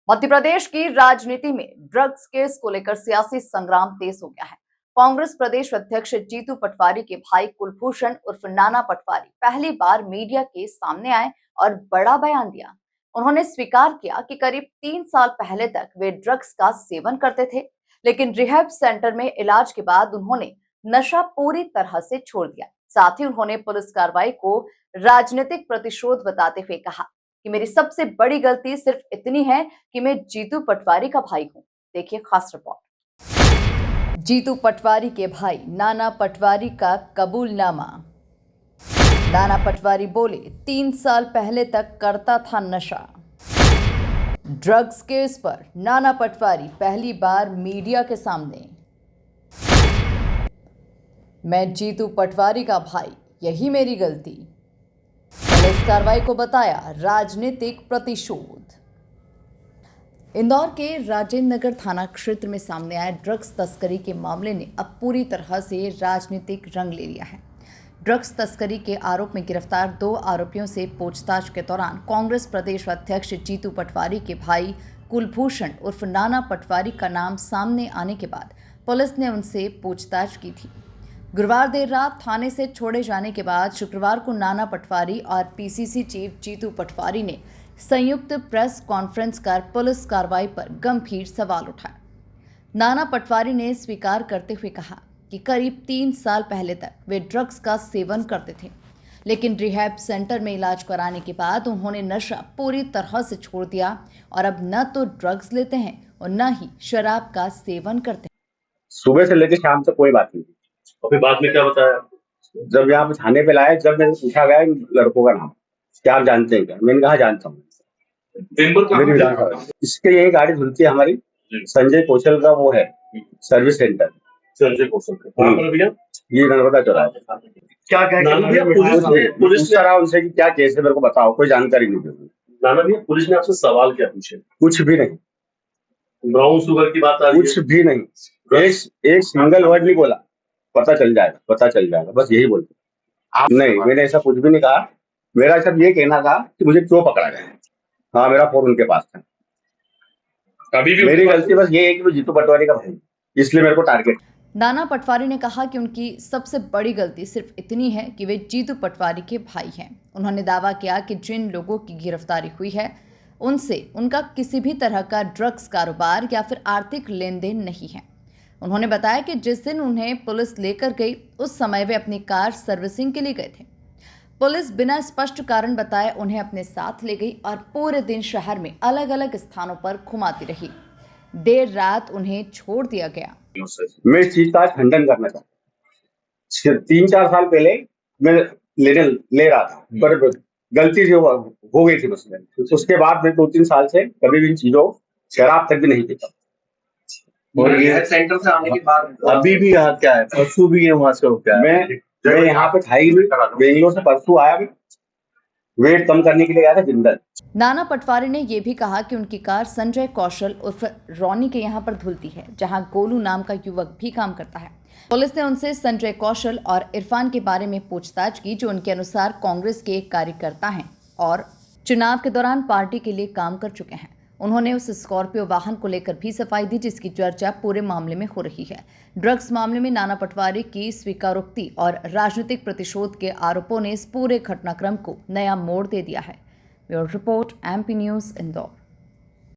मध्य प्रदेश की राजनीति में ड्रग्स केस को लेकर सियासी संग्राम तेज हो गया है। कांग्रेस प्रदेश अध्यक्ष जीतू पटवारी के भाई कुलभूषण उर्फ नाना पटवारी पहली बार मीडिया के सामने आए और बड़ा बयान दिया। उन्होंने स्वीकार किया कि करीब 3 साल पहले तक वे ड्रग्स का सेवन करते थे, लेकिन रिहैब सेंटर में इलाज के बाद उन्होंने नशा पूरी तरह से छोड़ दिया। साथ ही उन्होंने पुलिस कार्रवाई को राजनीतिक प्रतिशोध बताते हुए कहा कि मेरी सबसे बड़ी गलती सिर्फ इतनी है कि मैं जीतू पटवारी का भाई हूं। देखिए खास रिपोर्ट। जीतू पटवारी के भाई नाना पटवारी का कबूलनामा। नाना पटवारी बोले, 3 साल पहले तक करता था नशा। ड्रग्स केस पर नाना पटवारी पहली बार मीडिया के सामने। मैं जीतू पटवारी का भाई, यही मेरी गलती। पुलिस कार्रवाई को बताया राजनीतिक प्रतिशोध। इंदौर के राजेंद्र नगर थाना क्षेत्र में सामने आए ड्रग्स तस्करी के मामले ने अब पूरी तरह से राजनीतिक रंग ले लिया है। ड्रग्स तस्करी के आरोप में गिरफ्तार 2 आरोपियों से पूछताछ के दौरान कांग्रेस प्रदेश अध्यक्ष जीतू पटवारी के भाई कुलभूषण उर्फ नाना पटवारी का नाम सामने आने के बाद पुलिस ने उनसे पूछताछ की थी। गुरुवार देर रात थाने से छोड़े जाने के बाद शुक्रवार को नाना पटवारी और पीसीसी चीफ जीतू पटवारी ने संयुक्त प्रेस कॉन्फ्रेंस कर पुलिस कार्रवाई पर गंभीर सवाल उठाए। नाना पटवारी ने स्वीकार करते हुए कहा कि करीब 3 साल पहले तक वे ड्रग्स का सेवन करते थे, लेकिन रिहैब सेंटर में इलाज कराने के बाद उन्होंने नशा पूरी तरह से छोड़ दिया और अब न तो ड्रग्स लेते हैं और न ही शराब का सेवन करते हैं। सुबह से लेकर शाम तक कोई बात नहीं। और फिर बाद में क्या बताया? जब यहाँ पे थाने पे लाए, जब मैंने पूछा गया इन लड़कों का नाम क्या आप जानते हैं क्या, मैंने कहा जानता हूँ। इसके ये गाड़ी धुलती है हमारी, संजय कौशल का वो है सर्विस सेंटर। संजय कौशल का भैया ये नर्मदा चौराहा। क्या पुलिस ने उनसे कि क्या केस है, मेरे को बताओ, कोई जानकारी नहीं दी। नाना भैया पुलिस ने आपसे सवाल क्या पूछे? कुछ भी नहीं। ब्राउन शुगर की बात आ रही है? कुछ भी नहीं। एक सिंगल वर्ड नहीं बोला, पता चल जाएगा, बस यही बोलते। नहीं, मैंने ऐसा कुछ भी नहीं कहा। मेरा सिर्फ ये कहना था कि मुझे क्यों पकड़ा गया। हाँ, मेरा फोन उनके पास था। अभी भी मेरी गलती बस ये है कि वो जीतू पटवारी का भाई, इसलिए मेरे को टारगेट। नाना पटवारी ने कहा कि उनकी सबसे बड़ी गलती सिर्फ इतनी है कि वे जीतू पटवारी के भाई हैं। उन्होंने दावा किया कि जिन लोगों की गिरफ्तारी हुई है उनसे उनका किसी भी तरह का ड्रग्स कारोबार या फिर आर्थिक लेन देन नहीं है। उन्होंने बताया कि जिस दिन उन्हें पुलिस लेकर गई उस समय वे अपनी कार सर्विसिंग के लिए गए थे। पुलिस बिना स्पष्ट कारण बताए उन्हें अपने साथ ले गई और पूरे दिन शहर में अलग अलग स्थानों पर घुमाती रही। देर रात उन्हें छोड़ दिया गया। मैं इस चीज का खंडन करना चाहता हूँ। 3-4 साल पहले मैं ले रहा था, पर गलती से हो गई थी मुझसे। उसके बाद मैं 2-3 साल से कभी भी इन चीजों, शराब तक भी नहीं पीता। और ये सेंटर से आने के बाद अभी भी यहाँ क्या है? परसों भी है वहां से क्या है? मैं यहाँ पे था ही नहीं। बेंगलोर से परसों आया, मैं वेट कम करने के लिए गया था जिंदल। नाना पटवारी ने यह भी कहा कि उनकी कार संजय कौशल उर्फ रॉनी के यहाँ पर धुलती है, जहां गोलू नाम का युवक भी काम करता है। पुलिस ने उनसे संजय कौशल और इरफान के बारे में पूछताछ की, जो उनके अनुसार कांग्रेस के एक कार्यकर्ता हैं और चुनाव के दौरान पार्टी के लिए काम कर चुके हैं। उन्होंने उस स्कॉर्पियो वाहन को लेकर भी सफाई दी, जिसकी चर्चा पूरे मामले में हो रही है। ड्रग्स मामले में नाना पटवारी की स्वीकारोक्ति और राजनीतिक प्रतिशोध के आरोपों ने इस पूरे घटनाक्रम को नया मोड़ दे दिया है। Bureau report, MP news, Indore.